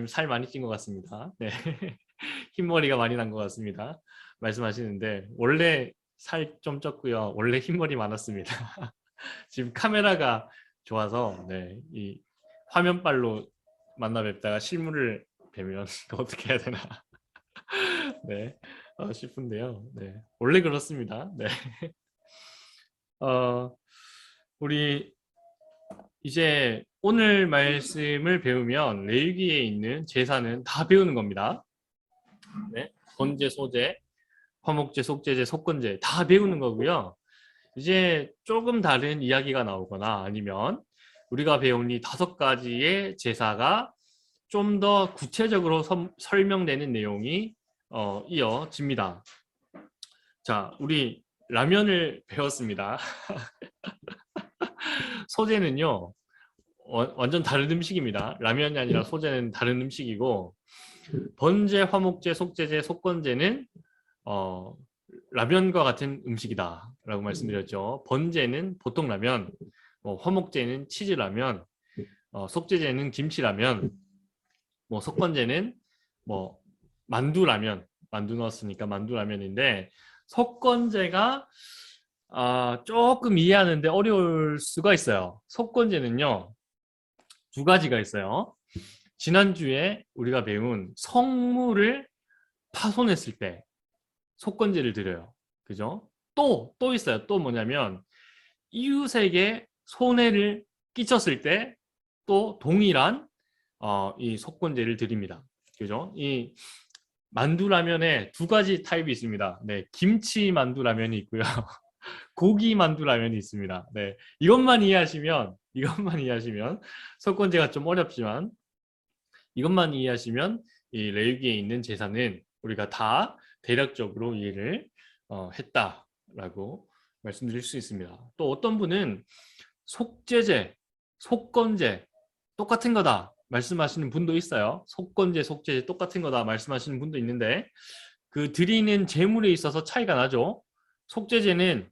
아니면 살 많이 찐 것 같습니다. 네. 흰머리가 많이 난 것 같습니다. 말씀하시는데 원래 살 좀 쪘고요. 원래 흰머리 많았습니다. 지금 카메라가 좋아서 네, 이 화면빨로 만나 뵙다가 실물을 뵈면 어떻게 해야 되나 네, 싶은데요. 네, 원래 그렇습니다. 네. 어, 우리 이제 오늘 말씀을 배우면 레위기에 있는 제사는 다 배우는 겁니다. 네, 번제, 소제, 화목제, 속제제, 속건제 다 배우는 거고요. 이제 조금 다른 이야기가 나오거나 아니면 우리가 배운 이 5가지의 제사가 좀 더 구체적으로 설명되는 내용이 이어집니다. 자, 우리 라면을 배웠습니다. 소제는요, 완전 다른 음식입니다. 라면이 아니라 소제는 다른 음식이고, 번제, 화목제, 속제제, 속건제는 라면과 같은 음식이다 라고 말씀드렸죠. 번제는 보통 라면, 화목제는 치즈라면, 속제제는 김치라면, 속건제는 만두라면, 만두 넣었으니까 만두라면인데, 속건제가 조금 이해하는데 어려울 수가 있어요. 속건제는요, 2가지가 있어요. 지난주에 우리가 배운 성물을 파손했을 때 속건제를 드려요. 그죠? 또 있어요. 또 뭐냐면 이웃에게 손해를 끼쳤을 때 또 동일한 이 속건제를 드립니다. 그죠? 이 만두라면에 2가지 타입이 있습니다. 네, 김치 만두라면이 있고요. 고기 만두라면이 있습니다. 네, 이것만 이해하시면 속건제가 좀 어렵지만 이것만 이해하시면 이 레위기에 있는 제사는 우리가 다 대략적으로 이해를 했다라고 말씀드릴 수 있습니다. 또 어떤 분은 속제제, 속건제 똑같은 거다 말씀하시는 분도 있어요. 속건제, 속제제 똑같은 거다 말씀하시는 분도 있는데 그 드리는 제물에 있어서 차이가 나죠. 속제제는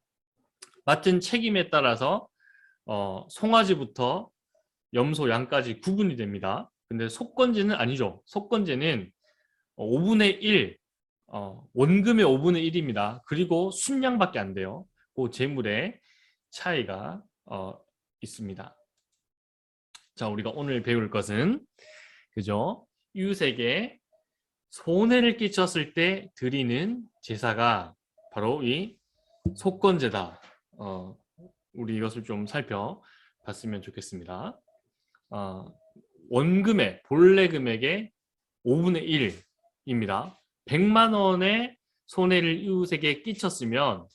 맡은 책임에 따라서 송아지부터 염소, 양까지 구분이 됩니다. 근데 속건제는 아니죠. 속건제는 5분의 1, 원금의 5분의 1입니다. 그리고 순양밖에 안 돼요. 그 재물의 차이가 있습니다. 자, 우리가 오늘 배울 것은 그죠? 이웃에게 손해를 끼쳤을 때 드리는 제사가 바로 이 속건제다. 우리 이것을 좀 살펴봤으면 좋겠습니다. 원금의 본래 금액의 5분의 1입니다. 100만 원의 손해를 이웃에게 끼쳤으면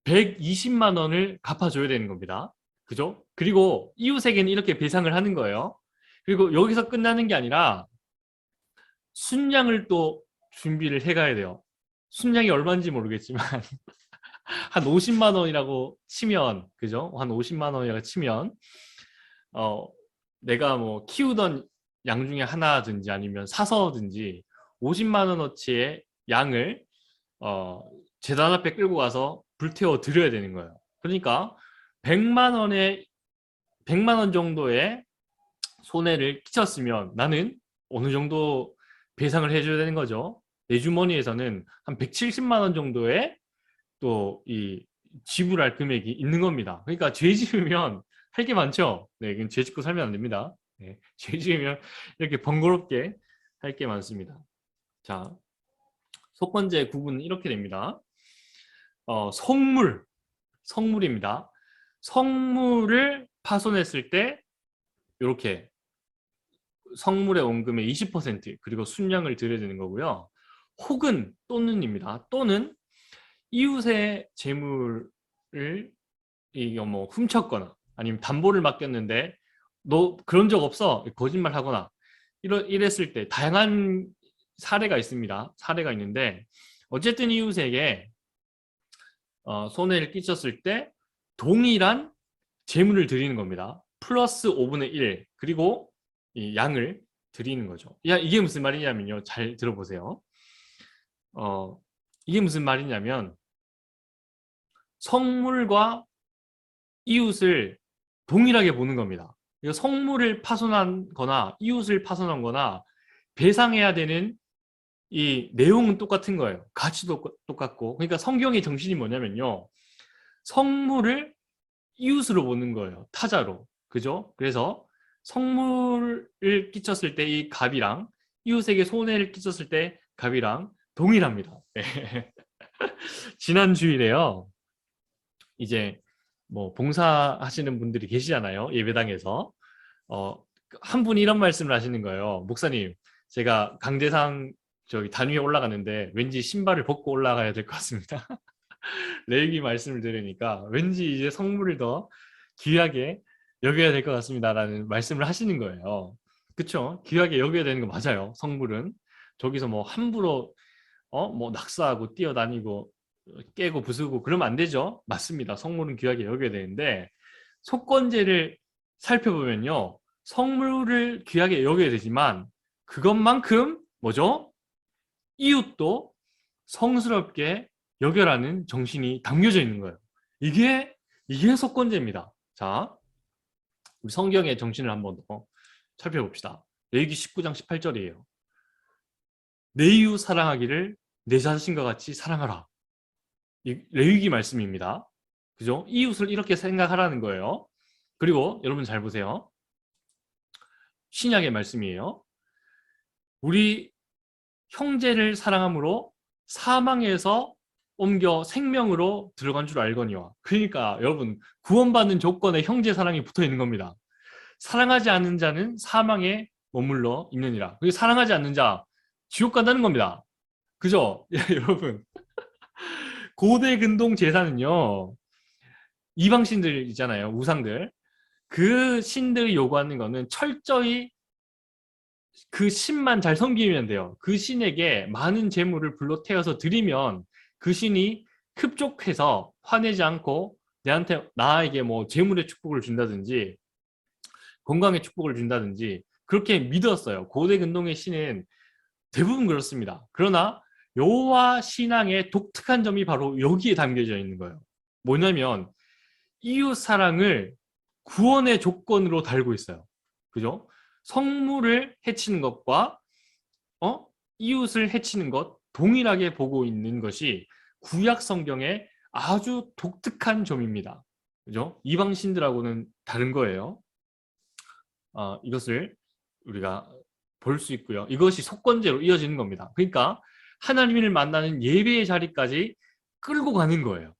120만 원을 갚아줘야 되는 겁니다. 그죠? 그리고 이웃에게는 이렇게 배상을 하는 거예요. 그리고 여기서 끝나는 게 아니라 순양을 또 준비를 해가야 돼요. 순양이 얼마인지 모르겠지만 한 50만 원이라고 치면 그죠? 한 50만 원이라고 치면 어, 내가 뭐 키우던 양 중에 하나든지 아니면 사서든지 50만 원어치의 양을 재단 앞에 끌고 가서 불태워 드려야 되는 거예요. 그러니까 100만 원의 100만 원 정도의 손해를 끼쳤으면 나는 어느 정도 배상을 해줘야 되는 거죠. 내 주머니에서는 한 170만 원 정도의 또 이 지불할 금액이 있는 겁니다. 그러니까 죄 지으면 할 게 많죠. 네, 이건 죄 짓고 살면 안 됩니다. 네, 죄 지으면 이렇게 번거롭게 할 게 많습니다. 자, 속건제 구분은 이렇게 됩니다. 성물입니다. 성물을 파손했을 때 이렇게 성물의 원금의 20% 그리고 순양을 드려야 되는 거고요. 혹은 또는입니다. 또는 이웃의 재물을 이거 뭐 훔쳤거나 아니면 담보를 맡겼는데 너 그런 적 없어 거짓말하거나 이랬을 때 다양한 사례가 있습니다. 사례가 있는데 어쨌든 이웃에게 손해를 끼쳤을 때 동일한 재물을 드리는 겁니다. 플러스 5분의 1 그리고 이 양을 드리는 거죠. 야, 이게 무슨 말이냐면요. 잘 들어보세요. 이게 무슨 말이냐면 성물과 이웃을 동일하게 보는 겁니다. 성물을 파손한 거나 이웃을 파손한 거나 배상해야 되는 이 내용은 똑같은 거예요. 가치도 똑같고. 그러니까 성경의 정신이 뭐냐면요. 성물을 이웃으로 보는 거예요. 타자로. 그죠? 그래서 성물을 끼쳤을 때 이 값이랑 이웃에게 손해를 끼쳤을 때 값이랑 동일합니다. 네. 지난 주일에요. 이제 뭐 봉사하시는 분들이 계시잖아요. 예배당에서. 한 분이 이런 말씀을 하시는 거예요. 목사님, 제가 강대상 저기 단 위에 올라가는데 왠지 신발을 벗고 올라가야 될 것 같습니다. 레위기 말씀을 들으니까 왠지 이제 성물을 더 귀하게 여겨야 될 것 같습니다라는 말씀을 하시는 거예요. 그쵸? 귀하게 여겨야 되는 거 맞아요. 성물은 저기서 뭐 함부로 뭐 낙서하고 뛰어다니고 깨고 부수고 그러면 안 되죠. 맞습니다. 성물은 귀하게 여겨야 되는데 속건제를 살펴보면요. 성물을 귀하게 여겨야 되지만 그것만큼 뭐죠? 이웃도 성스럽게 여겨라는 정신이 담겨져 있는 거예요. 이게 속건제입니다. 자, 우리 성경의 정신을 한번 더 살펴봅시다. 레위기 19장 18절이에요. 내 이웃 사랑하기를 내 자신과 같이 사랑하라. 이 레위기 말씀입니다. 그죠? 이웃을 이렇게 생각하라는 거예요. 그리고 여러분 잘 보세요. 신약의 말씀이에요. 우리 형제를 사랑함으로 사망에서 옮겨 생명으로 들어간 줄 알거니와. 그러니까 여러분 구원받는 조건에 형제 사랑이 붙어 있는 겁니다. 사랑하지 않는 자는 사망에 머물러 있느니라. 사랑하지 않는 자 지옥 간다는 겁니다. 그죠? 여러분 고대 근동 제사는요 이방 신들 있잖아요. 우상들. 그 신들이 요구하는 거는 철저히 그 신만 잘 섬기면 돼요. 그 신에게 많은 재물을 불러 태워서 드리면 그 신이 흡족해서 화내지 않고 나에게 뭐 재물의 축복을 준다든지 건강의 축복을 준다든지 그렇게 믿었어요. 고대 근동의 신은 대부분 그렇습니다. 그러나 여호와 신앙의 독특한 점이 바로 여기에 담겨져 있는 거예요. 뭐냐면 이웃 사랑을 구원의 조건으로 달고 있어요. 그죠? 성물을 해치는 것과 이웃을 해치는 것 동일하게 보고 있는 것이 구약 성경의 아주 독특한 점입니다. 그죠? 이방 신들하고는 다른 거예요. 이것을 우리가 볼 수 있고요. 이것이 속건제로 이어지는 겁니다. 그러니까 하나님을 만나는 예배의 자리까지 끌고 가는 거예요.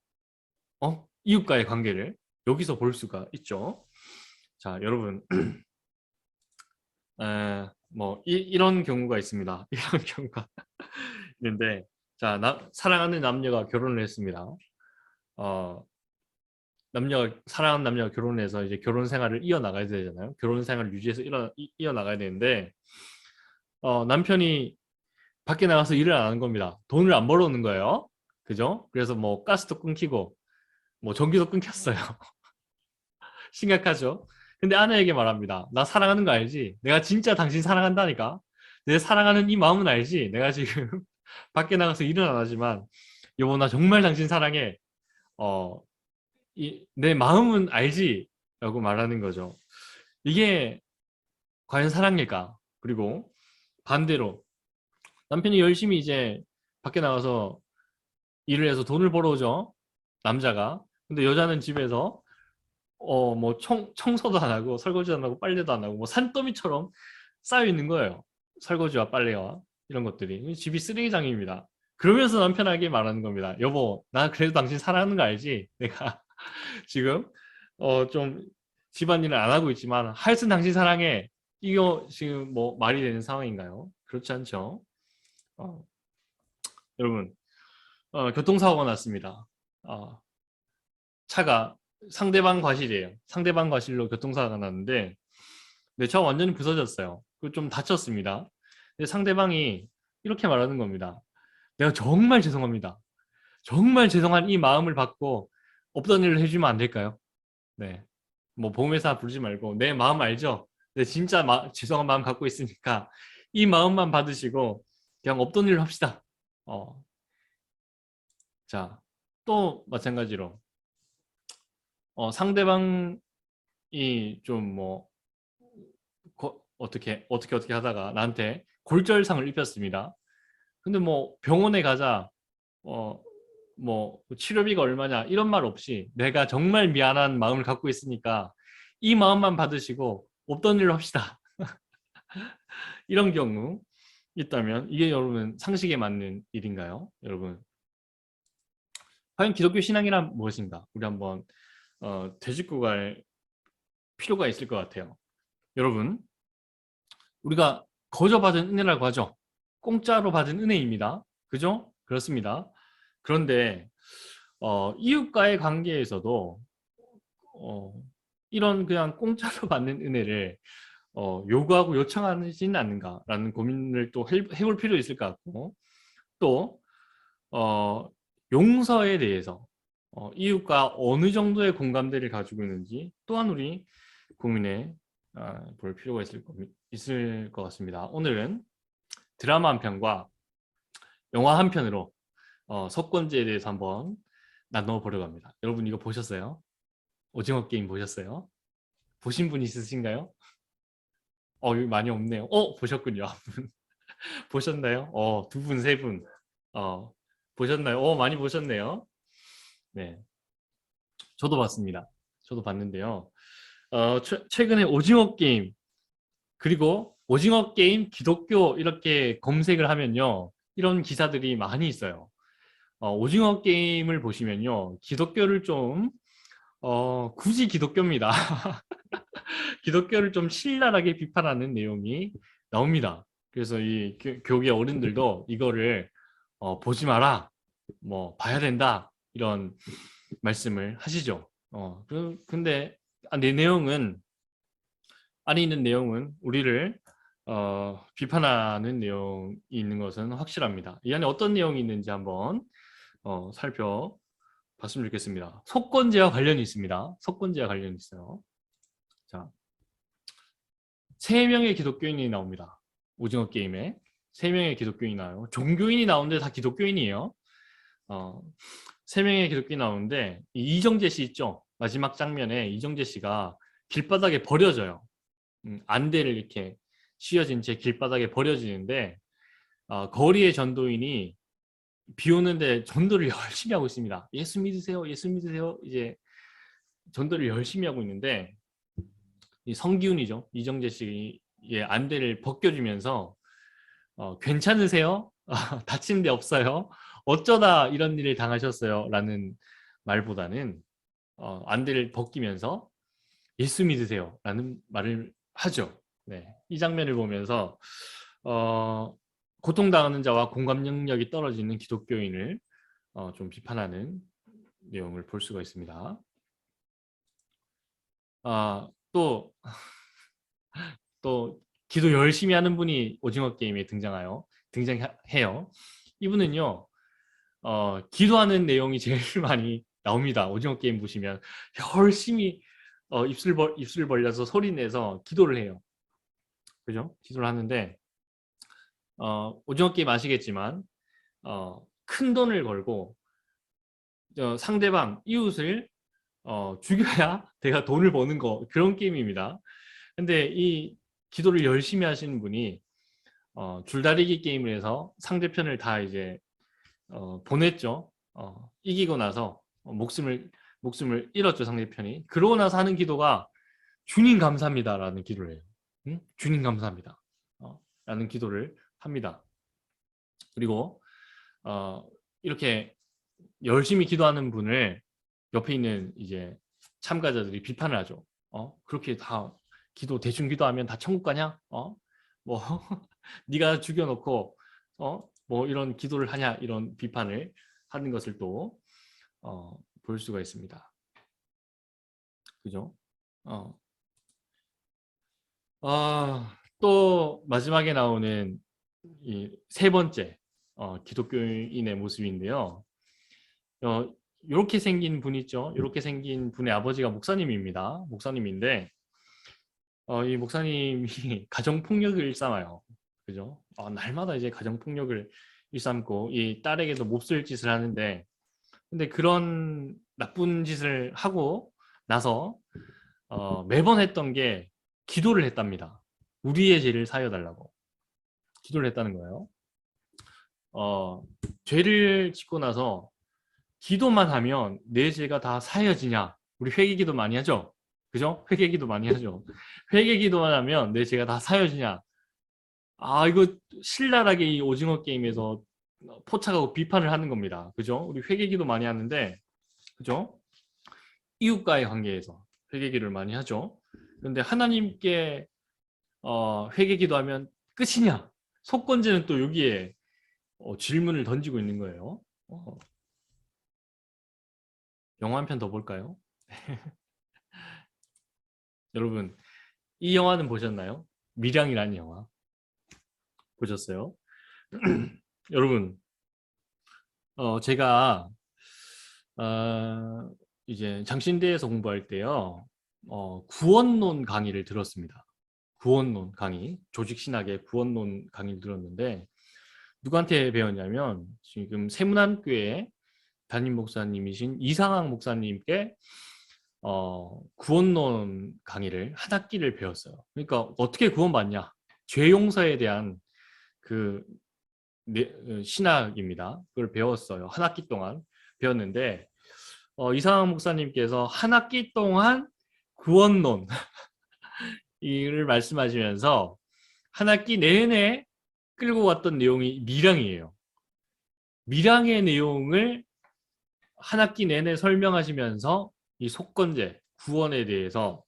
이웃과의 관계를 여기서 볼 수가 있죠. 자, 여러분 뭐 이런 경우가 있습니다. 이런 경우가 있는데 자, 사랑하는 남녀가 결혼을 했습니다. 어, 사랑하는 남녀가 결혼해서 이제 결혼 생활을 이어나가야 되잖아요. 결혼 생활을 유지해서 이어나가야 되는데 남편이 밖에 나가서 일을 안 하는 겁니다. 돈을 안 벌어오는 거예요. 그죠? 그래서 뭐 가스도 끊기고 뭐 전기도 끊겼어요. 심각하죠? 근데 아내에게 말합니다. 나 사랑하는 거 알지? 내가 진짜 당신 사랑한다니까? 내 사랑하는 이 마음은 알지? 내가 지금 밖에 나가서 일은 안 하지만 여보 나 정말 당신 사랑해. 어, 내 마음은 알지? 라고 말하는 거죠. 이게 과연 사랑일까? 그리고 반대로 남편이 열심히 이제 밖에 나가서 일을 해서 돈을 벌어오죠. 남자가. 근데 여자는 집에서 뭐 청소도 안 하고 설거지도 안 하고 빨래도 안 하고 뭐 산더미처럼 쌓여 있는 거예요. 설거지와 빨래와 이런 것들이. 집이 쓰레기장입니다. 그러면서 남편에게 말하는 겁니다. 여보, 나 그래도 당신 사랑하는 거 알지? 내가 지금 좀 집안일을 안 하고 있지만 하여튼 당신 사랑해. 이거 지금 뭐 말이 되는 상황인가요? 그렇지 않죠? 어, 여러분 교통사고가 났습니다. 차가 상대방 과실이에요. 상대방 과실로 교통사고가 났는데 내 차 완전히 부서졌어요. 좀 다쳤습니다. 근데 상대방이 이렇게 말하는 겁니다. 내가 정말 죄송합니다. 정말 죄송한 이 마음을 받고 없던 일을 해주면 안 될까요? 네. 뭐 보험회사 부르지 말고 내 마음 알죠? 네, 진짜 죄송한 마음 갖고 있으니까 이 마음만 받으시고 그냥 없던 일을 합시다. 자, 또 마찬가지로 상대방이 좀 뭐 어떻게 하다가 나한테 골절상을 입혔습니다. 근데 뭐 병원에 가자, 뭐 치료비가 얼마냐 이런 말 없이 내가 정말 미안한 마음을 갖고 있으니까 이 마음만 받으시고 없던 일로 합시다. 이런 경우 있다면 이게 여러분 상식에 맞는 일인가요? 여러분 과연 기독교 신앙이란 무엇인가? 우리 한번 되짚고 갈 필요가 있을 것 같아요. 여러분 우리가 거저 받은 은혜라고 하죠. 공짜로 받은 은혜입니다. 그죠? 그렇습니다. 그런데 이웃과의 관계에서도 어, 이런 그냥 공짜로 받는 은혜를 요구하고 요청하지는 않는가라는 고민을 또 해볼 필요 있을 것 같고 또 어, 용서에 대해서 이웃과 어느 정도의 공감대를 가지고 있는지 또한 우리 고민해 볼 필요가 있을 것 같습니다. 오늘은 드라마 한 편과 영화 한 편으로 석권제에 대해서 한번 나눠보려고 합니다. 여러분 이거 보셨어요? 오징어 게임 보셨어요? 보신 분 있으신가요? 여기 많이 없네요. 보셨군요. 한 분. 보셨나요? 두 분, 세 분. 보셨나요? 많이 보셨네요. 네. 저도 봤습니다. 저도 봤는데요. 최근에 오징어 게임, 그리고 오징어 게임 기독교 이렇게 검색을 하면요. 이런 기사들이 많이 있어요. 오징어 게임을 보시면요. 기독교를 좀, 굳이 기독교입니다. 기독교를 좀 신랄하게 비판하는 내용이 나옵니다. 그래서 이 교계 어른들도 이거를 보지 마라, 뭐 봐야 된다 이런 말씀을 하시죠. 근데 내 내용은 안에 있는 내용은 우리를 비판하는 내용이 있는 것은 확실합니다. 이 안에 어떤 내용이 있는지 한번 살펴봤으면 좋겠습니다. 속건제와 관련이 있습니다. 속건제와 관련이 있어요. 자, 3명의 기독교인이 나옵니다. 오징어 게임에 3명의 기독교인이 나와요. 종교인이 나오는데 다 기독교인이에요. 3명의 기독교인이 나오는데 이정재 씨 있죠? 마지막 장면에 이정재 씨가 길바닥에 버려져요. 안대를 이렇게 씌워진 채 길바닥에 버려지는데 거리의 전도인이 비 오는데 전도를 열심히 하고 있습니다. 예수 믿으세요, 예수 믿으세요. 이제 전도를 열심히 하고 있는데 이 성기훈이죠. 이정재 씨의 안대를 벗겨주면서 괜찮으세요? 다친 데 없어요? 어쩌다 이런 일을 당하셨어요? 라는 말보다는 안대를 벗기면서 예수 믿으세요? 라는 말을 하죠. 네. 이 장면을 보면서 고통당하는 자와 공감 능력이 떨어지는 기독교인을 좀 비판하는 내용을 볼 수가 있습니다. 또 기도 열심히 하는 분이 오징어 게임에 등장해요. 이분은요, 기도하는 내용이 제일 많이 나옵니다. 오징어 게임 보시면 열심히 입술 벌려서 소리 내서 기도를 해요. 그죠? 기도를 하는데 오징어 게임 아시겠지만 큰 돈을 걸고 상대방 이웃을 죽여야 내가 돈을 버는 거 그런 게임입니다. 근데 이 기도를 열심히 하시는 분이 줄다리기 게임을 해서 상대편을 다 이제 보냈죠. 이기고 나서 목숨을 잃었죠, 상대편이. 그러고 나서 하는 기도가 주님 감사합니다라는 기도를 해요. 응? 주님 감사합니다. 라는 기도를 합니다. 그리고 이렇게 열심히 기도하는 분을 옆에 있는 이제 참가자들이 비판을 하죠. 그렇게 다 대충 기도하면 다 천국 가냐? 뭐 네가 죽여놓고 뭐 이런 기도를 하냐? 이런 비판을 하는 것을 또 볼 수가 있습니다. 그죠? 또 마지막에 나오는 이 세 번째 기독교인의 모습인데요. 이렇게 생긴 분 있죠. 이렇게 생긴 분의 아버지가 목사님입니다. 목사님인데 이 목사님이 가정폭력을 일삼아요. 그죠? 날마다 이제 가정폭력을 일삼고 이 딸에게도 몹쓸 짓을 하는데 근데 그런 나쁜 짓을 하고 나서 매번 했던 게 기도를 했답니다. 우리의 죄를 사여 달라고. 기도를 했다는 거예요. 죄를 짓고 나서 기도만 하면 내 죄가 다 사여지냐? 우리 회개기도 많이 하죠? 그죠? 회개기도 많이 하죠. 회개기도만 하면 내 죄가 다 사여지냐? 아, 이거 신랄하게 이 오징어 게임에서 포착하고 비판을 하는 겁니다. 그죠? 우리 회개기도 많이 하는데, 그죠? 이웃과의 관계에서 회개기를 많이 하죠. 그런데 하나님께 회개기도 하면 끝이냐? 속건제는 또 여기에 질문을 던지고 있는 거예요. 영화 한 편 더 볼까요? 여러분, 이 영화는 보셨나요? 밀양이라는 영화 보셨어요? 여러분, 제가 이제 장신대에서 공부할 때요, 구원론 강의를 들었습니다. 구원론 강의, 조직신학의 구원론 강의를 들었는데 누구한테 배웠냐면 지금 세문안교회 담임 목사님이신 이상학 목사님께 구원론 강의를 한 학기를 배웠어요. 그러니까 어떻게 구원받냐? 죄 용서에 대한 그 신학입니다. 그걸 배웠어요. 한 학기 동안 배웠는데 이상학 목사님께서 한 학기 동안 구원론 이를 말씀하시면서 한 학기 내내 끌고 왔던 내용이 밀양이에요. 밀양의 내용을 한 학기 내내 설명하시면서 이 속건제, 구원에 대해서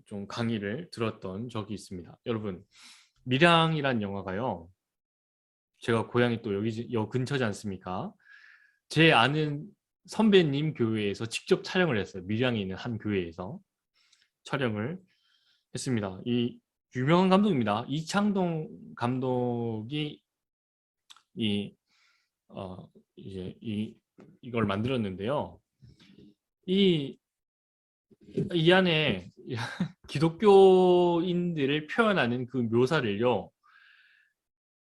좀 강의를 들었던 적이 있습니다. 여러분, 밀양이란 영화가요. 제가 고향이 또 여기 근처지 않습니까? 제 아는 선배님 교회에서 직접 촬영을 했어요. 밀양에 있는 한 교회에서 촬영을 했습니다. 이 유명한 감독입니다. 이창동 감독이 이제 이걸 만들었는데요. 이 안에 기독교인들을 표현하는 그 묘사를요,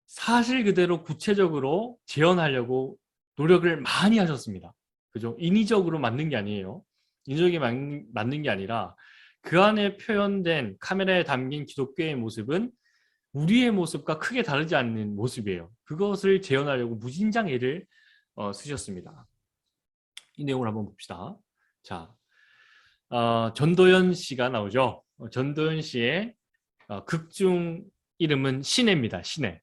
사실 그대로 구체적으로 재현하려고 노력을 많이 하셨습니다. 그죠? 인위적으로 만든 게 아니에요. 인위적이 만든 게 아니라 그 안에 표현된 카메라에 담긴 기독교의 모습은 우리의 모습과 크게 다르지 않는 모습이에요. 그것을 재현하려고 무진장 애를 쓰셨습니다. 이 내용을 한번 봅시다. 자, 전도연 씨가 나오죠. 전도연 씨의 극중 이름은 신혜입니다. 신혜.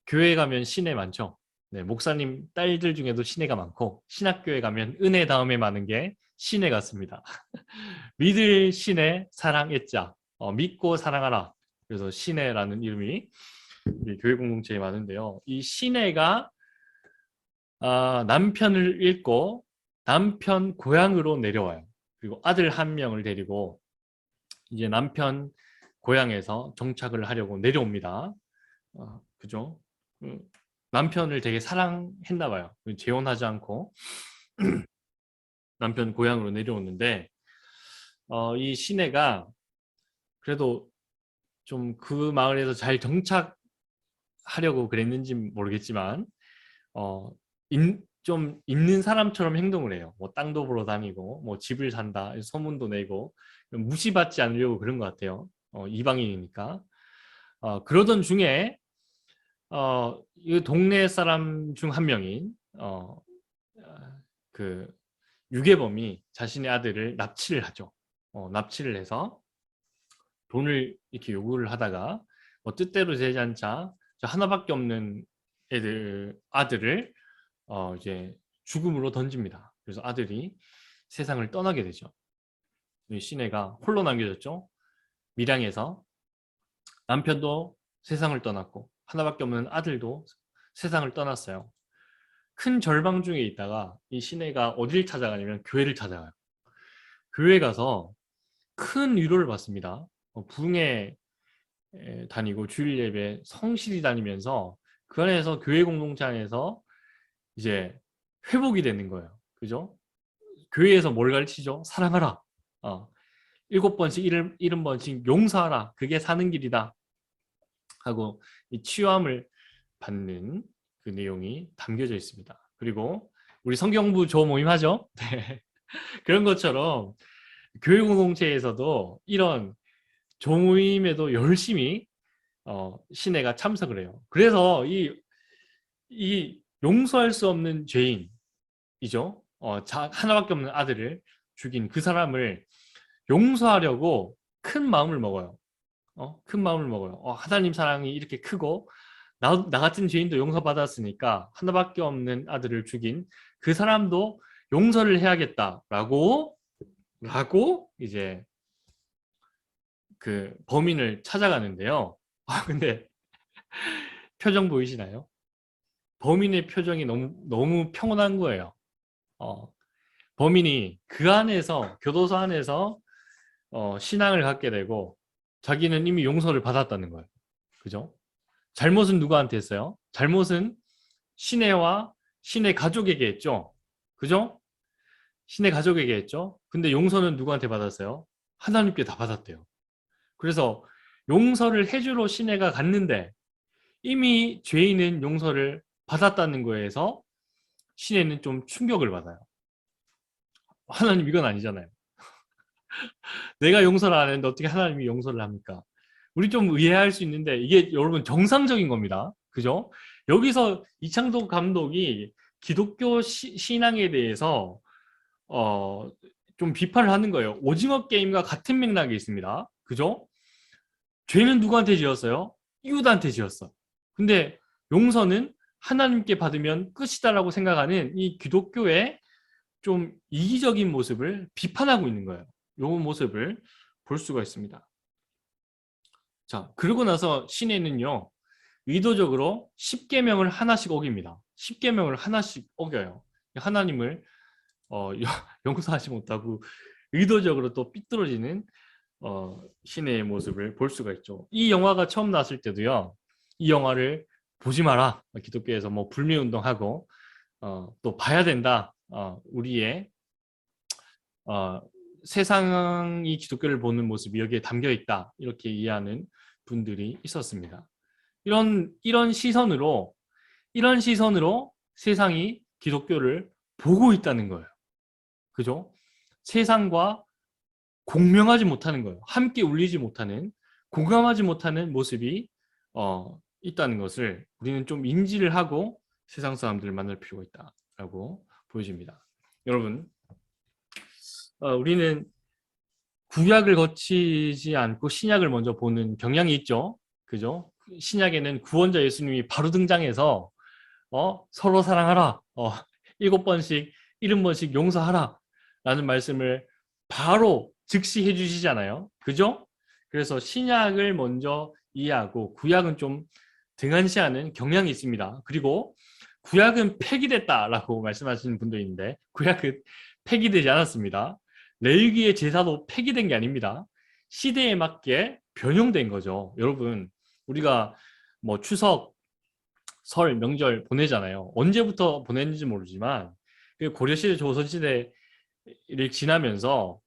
교회 가면 신혜 많죠. 네, 목사님 딸들 중에도 신혜가 많고 신학교에 가면 은혜 다음에 많은 게 신혜 같습니다. 믿을 신혜 사랑했자. 믿고 사랑하라. 그래서 신혜라는 이름이 우리 교회 공동체에 많은데요. 이 신혜가 남편을 잃고 남편 고향으로 내려와요. 그리고 아들 한 명을 데리고 이제 남편 고향에서 정착을 하려고 내려옵니다. 그죠? 남편을 되게 사랑했나 봐요. 재혼하지 않고 남편 고향으로 내려오는데 이 시내가 그래도 좀 그 마을에서 잘 정착하려고 그랬는지 모르겠지만 좀 있는 사람처럼 행동을 해요. 뭐 땅도 보러 다니고 뭐 집을 산다 소문도 내고 무시받지 않으려고 그런 것 같아요. 이방인이니까. 그러던 중에 이 동네 사람 중 한 명인 그 유괴범이 자신의 아들을 납치를 하죠. 납치를 해서 돈을 이렇게 요구를 하다가 뜻대로 되지 않자 저 하나밖에 없는 아들을 이제 죽음으로 던집니다. 그래서 아들이 세상을 떠나게 되죠. 이 시내가 홀로 남겨졌죠. 밀양에서 남편도 세상을 떠났고 하나밖에 없는 아들도 세상을 떠났어요. 큰 절망 중에 있다가 이 시내가 어디를 찾아가냐면 교회를 찾아가요. 교회 가서 큰 위로를 받습니다. 부흥회 다니고 주일 예배 성실히 다니면서 그 안에서 교회 공동체 안에서 이제 회복이 되는 거예요. 그죠? 교회에서 뭘 가르치죠? 사랑하라. 7번씩 70번씩 용서하라. 그게 사는 길이다. 하고 이 치유함을 받는 그 내용이 담겨져 있습니다. 그리고 우리 성경부 조 모임 하죠? 네. 그런 것처럼 교회 공동체에서도 이런 조모임에도 열심히 시내가 참석을 해요. 그래서 이 용서할 수 없는 죄인이죠. 하나밖에 없는 아들을 죽인 그 사람을 용서하려고 큰 마음을 먹어요. 큰 마음을 먹어요. 하나님 사랑이 이렇게 크고 나 같은 죄인도 용서받았으니까 하나밖에 없는 아들을 죽인 그 사람도 용서를 해야겠다라고 이제 그 범인을 찾아가는데요. 근데 표정 보이시나요? 범인의 표정이 너무 평온한 거예요. 범인이 그 안에서, 교도소 안에서 신앙을 갖게 되고 자기는 이미 용서를 받았다는 거예요. 그죠? 잘못은 누구한테 했어요? 잘못은 시내와 시내 가족에게 했죠. 그죠? 시내 가족에게 했죠. 근데 용서는 누구한테 받았어요? 하나님께 다 받았대요. 그래서 용서를 해주러 시내가 갔는데 이미 죄인은 용서를 받았다는 거에서 시내는 좀 충격을 받아요. 하나님 이건 아니잖아요. 내가 용서를 안 했는데 어떻게 하나님이 용서를 합니까? 우리 좀 의아할 수 있는데 이게 여러분 정상적인 겁니다. 그죠? 여기서 이창동 감독이 기독교 신앙에 대해서 좀 비판을 하는 거예요. 오징어 게임과 같은 맥락이 있습니다. 그죠? 죄는 누구한테 지었어요? 이웃한테 지었어. 근데 용서는 하나님께 받으면 끝이다라고 생각하는 이 기독교의 좀 이기적인 모습을 비판하고 있는 거예요. 이 모습을 볼 수가 있습니다. 자, 그러고 나서 시내는요, 의도적으로 10계명을 하나씩 어깁니다. 10계명을 하나씩 어겨요. 하나님을 용서하지 못하고 의도적으로 또 삐뚤어지는 시내의 모습을 볼 수가 있죠. 이 영화가 처음 나왔을 때도요, 이 영화를 보지 마라. 기독교에서 뭐 불매운동하고 또 봐야 된다. 우리의 세상이 기독교를 보는 모습이 여기에 담겨 있다. 이렇게 이해하는 분들이 있었습니다. 이런 시선으로 세상이 기독교를 보고 있다는 거예요. 그죠? 세상과 공명하지 못하는 거예요. 함께 울리지 못하는, 공감하지 못하는 모습이 있다는 것을 우리는 좀 인지를 하고 세상 사람들을 만날 필요가 있다라고 보여집니다. 여러분, 우리는 구약을 거치지 않고 신약을 먼저 보는 경향이 있죠. 그죠? 신약에는 구원자 예수님이 바로 등장해서 서로 사랑하라. 7번씩, 70번씩 용서하라. 라는 말씀을 바로 즉시 해주시잖아요. 그죠? 그래서 신약을 먼저 이해하고 구약은 좀 등한시하는 경향이 있습니다. 그리고 구약은 폐기됐다라고 말씀하시는 분도 있는데 구약은 폐기되지 않았습니다. 레위기의 제사도 폐기된 게 아닙니다. 시대에 맞게 변형된 거죠. 여러분, 우리가 뭐 추석, 설, 명절 보내잖아요. 언제부터 보냈는지 모르지만 고려시대, 조선시대를 지나면서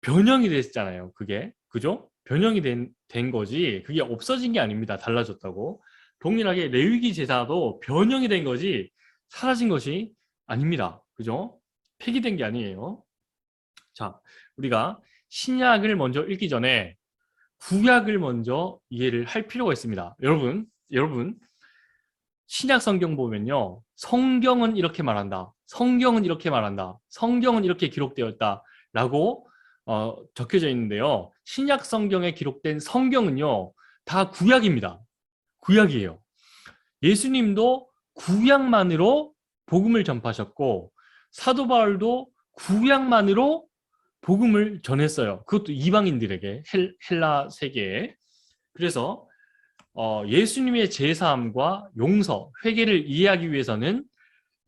변형이 됐잖아요. 그게. 그죠? 변형이 된 거지. 그게 없어진 게 아닙니다. 달라졌다고. 동일하게 레위기 제사도 변형이 된 거지 사라진 것이 아닙니다. 그죠? 폐기된 게 아니에요. 자, 우리가 신약을 먼저 읽기 전에 구약을 먼저 이해를 할 필요가 있습니다. 여러분, 신약 성경 보면요. 성경은 이렇게 말한다. 성경은 이렇게 말한다. 성경은 이렇게 기록되었다. 라고 적혀져 있는데요. 신약 성경에 기록된 성경은요. 다 구약입니다. 구약이에요. 예수님도 구약만으로 복음을 전파하셨고 사도 바울도 구약만으로 복음을 전했어요. 그것도 이방인들에게 헬라 세계에. 그래서 예수님의 제사함과 용서, 회개를 이해하기 위해서는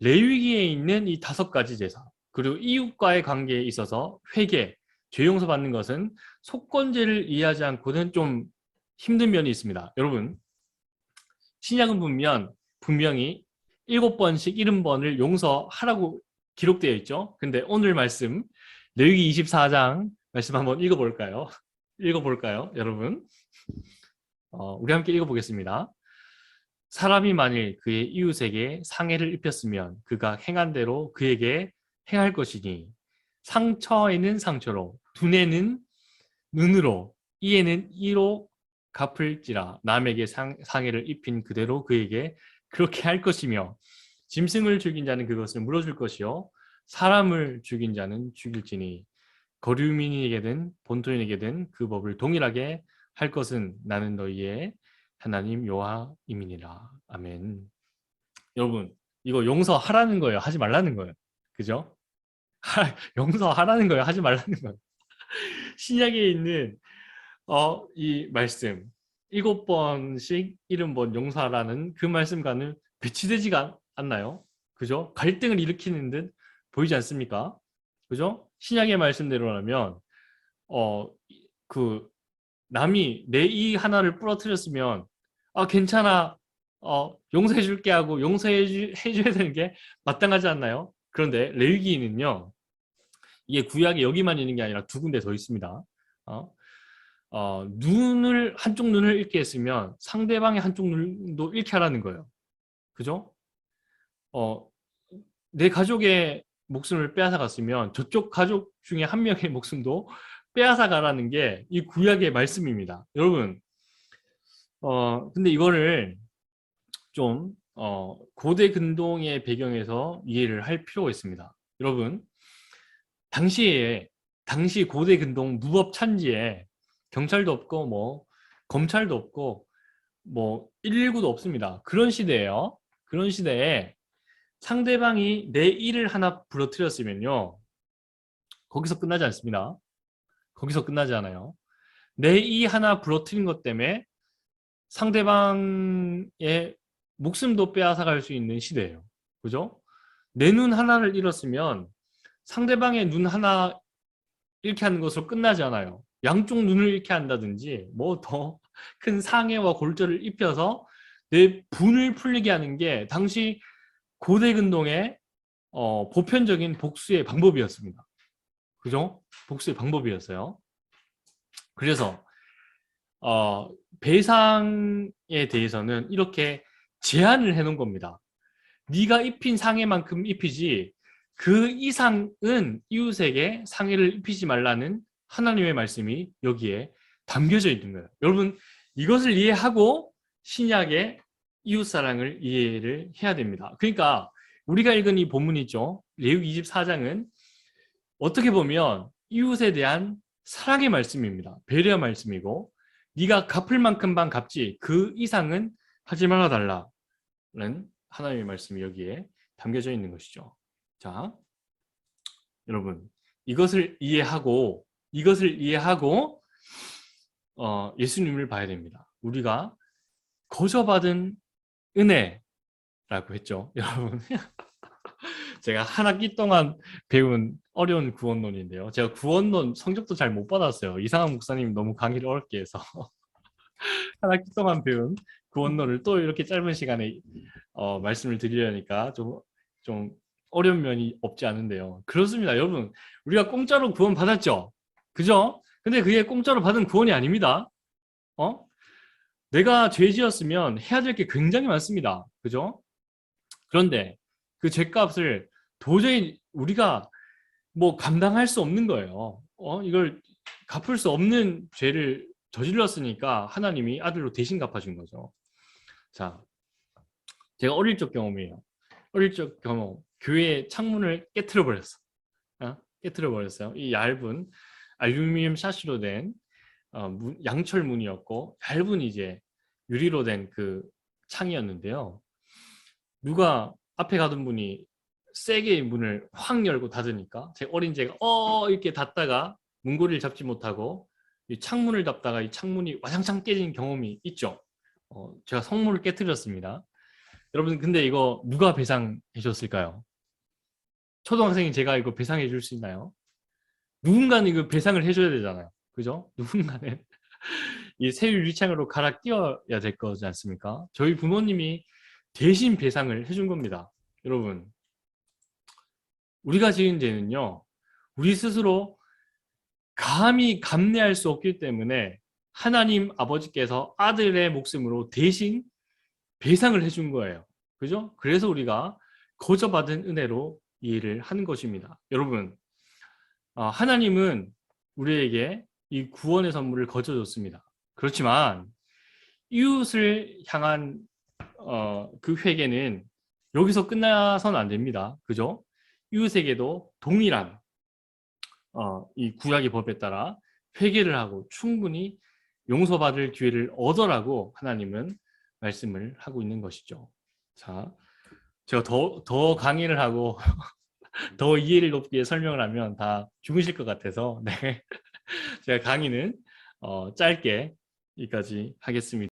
레위기에 있는 이 5가지 제사, 그리고 이웃과의 관계에 있어서 회개, 죄 용서 받는 것은 속건제를 이해하지 않고는 좀 힘든 면이 있습니다. 여러분, 신약은 분명히 7번씩 70번을 용서하라고 기록되어 있죠. 근데 오늘 말씀 레위기 24장 말씀 한번 읽어볼까요? 여러분? 우리 함께 읽어보겠습니다. 사람이 만일 그의 이웃에게 상해를 입혔으면 그가 행한 대로 그에게 행할 것이니 상처에는 상처로, 눈에는 눈으로, 이에는 이로 갚을지라 남에게 상해를 입힌 그대로 그에게 그렇게 할 것이며 짐승을 죽인 자는 그것을 물어줄 것이요 사람을 죽인 자는 죽일지니 거류민에게든 본토인에게든 그 법을 동일하게 할 것은 나는 너희의 하나님 여호와임이니라. 아멘. 여러분 이거 용서하라는 거예요, 하지 말라는 거예요? 그죠? 용서하라는 거예요, 하지 말라는 거예요. 신약에 있는 이 말씀 7번씩 70번 용서하라는 그 말씀과는 배치되지가 않나요? 그죠? 갈등을 일으키는 듯 보이지 않습니까? 그죠? 신약의 말씀대로라면 어, 그 남이 내 이 하나를 부러뜨렸으면 괜찮아, 용서해 줄게 하고 해줘야 되는 게 마땅하지 않나요? 그런데 레위기는요, 이게 구약에 여기만 있는 게 아니라 두 군데 더 있습니다. 어? 한쪽 눈을 잃게 했으면 상대방의 한쪽 눈도 잃게 하라는 거예요. 그죠? 어, 내 가족의 목숨을 빼앗아 갔으면 저쪽 가족 중에 한 명의 목숨도 빼앗아 가라는 게 이 구약의 말씀입니다. 여러분, 근데 이거를 좀, 고대 근동의 배경에서 이해를 할 필요가 있습니다. 여러분, 당시 고대 근동 무법 찬지에 경찰도 없고, 뭐, 검찰도 없고, 뭐, 119도 없습니다. 그런 시대예요. 그런 시대에 상대방이 내 일을 하나 부러뜨렸으면요. 거기서 끝나지 않습니다. 거기서 끝나지 않아요. 내 이 하나 부러뜨린 것 때문에 상대방의 목숨도 빼앗아갈 수 있는 시대예요. 그죠? 내 눈 하나를 잃었으면 상대방의 눈 하나 잃게 하는 것으로 끝나지 않아요. 양쪽 눈을 잃게 한다든지 뭐 더 큰 상해와 골절을 입혀서 내 분을 풀리게 하는 게 당시 고대 근동의 보편적인 복수의 방법이었습니다. 그죠? 복수의 방법이었어요. 그래서 배상에 대해서는 이렇게 제한을 해놓은 겁니다. 네가 입힌 상해만큼 입히지 그 이상은 이웃에게 상해를 입히지 말라는 하나님의 말씀이 여기에 담겨져 있는 거예요. 여러분 이것을 이해하고 신약의 이웃사랑을 이해를 해야 됩니다. 그러니까 우리가 읽은 이 본문이죠. 레위기 24장은 어떻게 보면 이웃에 대한 사랑의 말씀입니다. 배려의 말씀이고 네가 갚을 만큼만 갚지 그 이상은 하지 말아 달라는 하나님의 말씀이 여기에 담겨져 있는 것이죠. 자, 여러분 이것을 이해하고 예수님을 봐야 됩니다. 우리가 거저받은 은혜라고 했죠. 여러분 제가 한 학기 동안 배운 어려운 구원론인데요. 제가 구원론 성적도 잘 못 받았어요. 이상한 목사님 너무 강의를 어렵게 해서 한 학기 동안 배운 구원론을 또 이렇게 짧은 시간에 말씀을 드리려니까 좀 어려운 면이 없지 않은데요. 그렇습니다. 여러분 우리가 공짜로 구원 받았죠? 그죠? 근데 그게 공짜로 받은 구원이 아닙니다. 어? 내가 죄 지었으면 해야 될 게 굉장히 많습니다. 그죠? 그런데 그 죄값을 도저히 우리가 뭐 감당할 수 없는 거예요. 이걸 갚을 수 없는 죄를 저질렀으니까 하나님이 아들로 대신 갚아준 거죠. 자, 제가 어릴 적 경험이에요. 어릴 적 경험. 교회 창문을 깨트려 버렸어. 깨트려 버렸어요. 이 얇은 알루미늄 샤시로 된 양철 문이었고 얇은 이제 유리로 된 그 창이었는데요. 누가 앞에 가던 분이 세게 문을 확 열고 닫으니까 제 어린 제가 이렇게 닫다가 문고리를 잡지 못하고 이 창문을 닫다가 이 창문이 와장창 깨진 경험이 있죠. 제가 성문을 깨뜨렸습니다. 여러분 근데 이거 누가 배상해 줬을까요? 초등학생이 제가 이거 배상해 줄 수 있나요? 누군가는 이거 배상을 해줘야 되잖아요. 그죠? 누군가는 이 새 유리창으로 갈아 끼워야 될 거지 않습니까? 저희 부모님이 대신 배상을 해준 겁니다. 여러분 우리가 지은 죄는요 우리 스스로 감히 감내할 수 없기 때문에 하나님 아버지께서 아들의 목숨으로 대신 배상을 해준 거예요. 그죠? 그래서 우리가 거저 받은 은혜로 이해를 하는 것입니다. 여러분 하나님은 우리에게 이 구원의 선물을 거저줬습니다. 그렇지만 이웃을 향한 그 회개는 여기서 끝나서는 안 됩니다. 그죠? 이웃에게도 동일한 이 구약의 법에 따라 회개를 하고 충분히 용서받을 기회를 얻어라고 하나님은 말씀을 하고 있는 것이죠. 자, 제가 더 강의를 하고 더 이해를 높게 설명을 하면 다 죽으실 것 같아서 네. 제가 강의는 짧게 여기까지 하겠습니다.